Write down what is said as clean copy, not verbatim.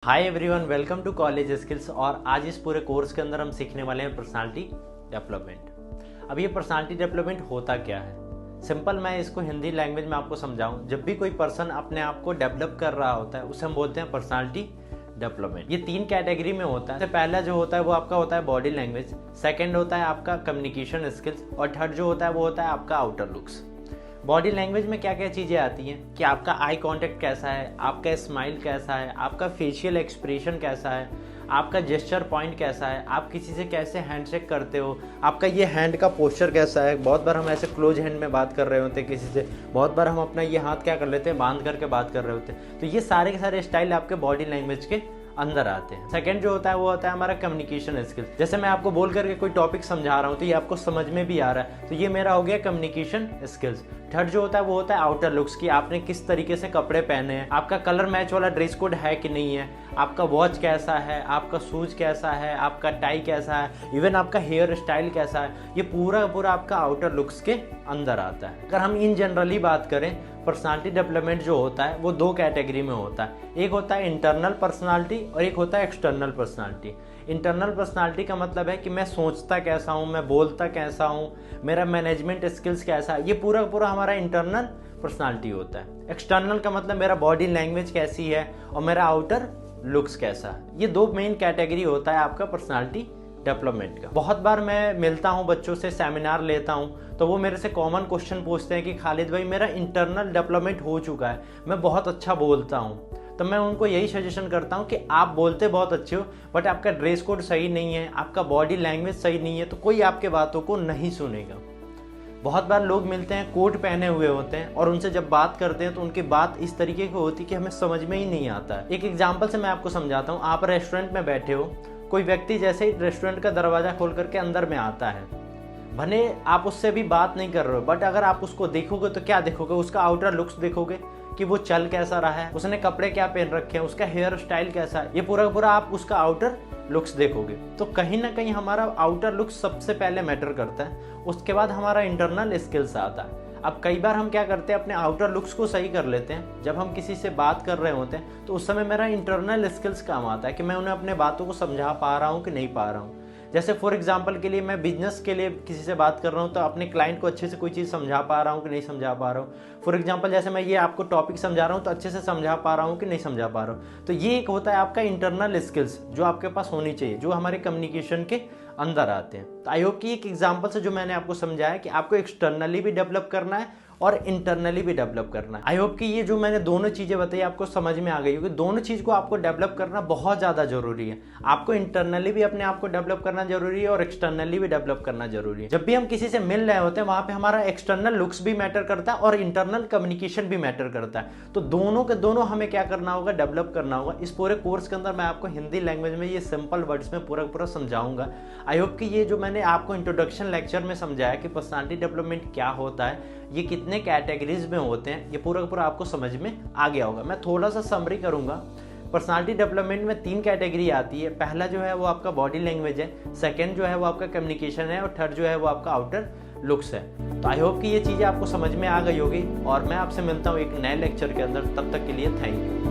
Hi everyone, welcome to college skills. और आज इस पूरे कोर्स के अंदर हम सीखने वाले हैं पर्सनालिटी डेवलपमेंट। अब ये पर्सनालिटी डेवलपमेंट होता क्या है? सिंपल मैं इसको हिंदी लैंग्वेज में आपको समझाऊं। जब भी कोई पर्सन अपने आप को डेवलप कर रहा होता है उसे हम बोलते हैं पर्सनालिटी डेवलपमेंट। ये तीन कैटेगरी में होता है। पहला जो होता है वो आपका होता है बॉडी लैंग्वेज, सेकेंड होता है आपका कम्युनिकेशन स्किल्स और थर्ड जो होता है वो होता है आपका आउटर लुक्स। बॉडी लैंग्वेज में क्या क्या चीज़ें आती हैं कि आपका आई कांटेक्ट कैसा है, आपका स्माइल कैसा है, आपका फेशियल एक्सप्रेशन कैसा है, आपका जेस्चर पॉइंट कैसा है, आप किसी से कैसे हैंडशेक करते हो, आपका ये हैंड का पोस्चर कैसा है। बहुत बार हम ऐसे क्लोज हैंड में बात कर रहे होते हैं किसी से, बहुत बार हम अपना ये हाथ क्या कर लेते हैं, बांध करके बात कर रहे होते हैं। तो ये सारे के सारे स्टाइल आपके बॉडी लैंग्वेज के अंदर आते हैं। सेकंड जो होता है वो होता है हमारा कम्युनिकेशन स्किल्स। जैसे मैं आपको बोल करके कोई टॉपिक समझा रहा हूँ तो ये आपको समझ में भी आ रहा है, तो ये मेरा हो गया कम्युनिकेशन स्किल्स। थर्ड जो होता है वो होता है आउटर लुक्स, कि आपने किस तरीके से कपड़े पहने हैं, आपका कलर मैच वाला ड्रेस कोड है कि नहीं है, आपका वॉच कैसा है, आपका शूज कैसा है, आपका टाई कैसा है, इवन आपका हेयर स्टाइल कैसा है। ये पूरा पूरा आपका आउटर लुक्स के अंदर आता है। अगर हम इन जनरली बात करें, पर्सनालिटी डेवलपमेंट जो होता है वो दो कैटेगरी में होता है। एक होता है इंटरनल पर्सनालिटी और एक होता है एक्सटर्नल पर्सनालिटी। इंटरनल पर्सनालिटी का मतलब है कि मैं सोचता कैसा हूँ, मैं बोलता कैसा हूँ, मेरा मैनेजमेंट स्किल्स कैसा है, ये पूरा पूरा हमारा इंटरनल पर्सनालिटी होता है। एक्सटर्नल का मतलब मेरा बॉडी लैंग्वेज कैसी है और मेरा आउटर लुक्स कैसा है। ये दो मेन कैटेगरी होता है आपका पर्सनालिटी डेवलपमेंट का। बहुत बार मैं मिलता हूँ बच्चों से, सेमिनार लेता हूँ, तो वो मेरे से कॉमन क्वेश्चन पूछते हैं कि खालिद भाई मेरा इंटरनल डेवलपमेंट हो चुका है, मैं बहुत अच्छा बोलता हूँ। तो मैं उनको यही सजेशन करता हूँ कि आप बोलते बहुत अच्छे हो बट आपका ड्रेस कोड सही नहीं है, आपका बॉडी लैंग्वेज सही नहीं है, तो कोई आपके बातों को नहीं सुनेगा। बहुत बार लोग मिलते हैं, कोट पहने हुए होते हैं और उनसे जब बात करते हैं तो उनकी बात इस तरीके की होती है कि हमें समझ में ही नहीं आता है। एक एग्जाम्पल से मैं आपको समझाता हूँ। आप रेस्टोरेंट में बैठे हो, कोई व्यक्ति जैसे ही रेस्टोरेंट का दरवाज़ा खोल करके अंदर में आता है, भले आप उससे भी बात नहीं कर रहे हो बट अगर आप उसको देखोगे तो क्या देखोगे, उसका आउटर लुक्स देखोगे कि वो चल कैसा रहा है, उसने कपड़े क्या पहन रखे हैं, उसका हेयर स्टाइल कैसा है, ये पूरा पूरा आप उसका आउटर लुक्स देखोगे। तो कहीं ना कहीं हमारा आउटर लुक्स सबसे पहले मैटर करता है, उसके बाद हमारा इंटरनल स्किल्स आता है। अब कई बार हम क्या करते हैं, अपने आउटर लुक्स को सही कर लेते हैं। जब हम किसी से बात कर रहे होते हैं तो उस समय मेरा इंटरनल स्किल्स काम आता है कि मैं उन्हें अपने बातों को समझा पा रहा हूँ कि नहीं पा रहा हूँ। जैसे फॉर एग्जांपल के लिए मैं बिजनेस के लिए किसी से बात कर रहा हूँ तो अपने क्लाइंट को अच्छे से कोई चीज़ समझा पा रहा हूँ कि नहीं समझा पा रहा हूँ। फॉर एग्जांपल जैसे मैं ये आपको टॉपिक समझा रहा हूँ तो अच्छे से समझा पा रहा हूँ कि नहीं समझा पा रहा हूँ। तो ये एक होता है आपका इंटरनल स्किल्स जो आपके पास होनी चाहिए, जो हमारे कम्युनिकेशन के अंदर आते हैं। तो आई होप कि एक एग्जाम्पल से जो मैंने आपको समझाया कि आपको एक्सटर्नली भी डेवलप करना है और इंटरनली भी डेवलप करना है। आई होप कि ये जो मैंने दोनों चीज़ें बताई आपको समझ में आ गई होगी। दोनों चीज़ को आपको डेवलप करना बहुत ज़्यादा जरूरी है। आपको इंटरनली भी अपने आप को डेवलप करना जरूरी है और एक्सटर्नली भी डेवलप करना जरूरी है। जब भी हम किसी से मिल रहे होते हैं वहाँ पे हमारा एक्सटर्नल लुक्स भी मैटर करता है और इंटरनल कम्युनिकेशन भी मैटर करता है। तो दोनों के दोनों हमें क्या करना होगा, डेवलप करना होगा। इस पूरे कोर्स के अंदर मैं आपको हिंदी लैंग्वेज में ये सिंपल वर्ड्स में पूरा पूरा समझाऊंगा। आई होप कि ये जो मैंने आपको इंट्रोडक्शन लेक्चर में समझाया कि पर्सनालिटी डेवलपमेंट क्या होता है, ये कितने कैटेगरीज में होते हैं, ये पूरा पूरा आपको समझ में आ गया होगा। मैं थोड़ा सा समरी करूंगा। पर्सनालिटी डेवलपमेंट में तीन कैटेगरी आती है। पहला जो है वो आपका बॉडी लैंग्वेज है, सेकंड जो है वो आपका कम्युनिकेशन है और थर्ड जो है वो आपका आउटर लुक्स है। तो आई होप कि ये चीज़ें आपको समझ में आ गई होगी और मैं आपसे मिलता हूँ एक नए लेक्चर के अंदर। तब तक के लिए थैंक यू।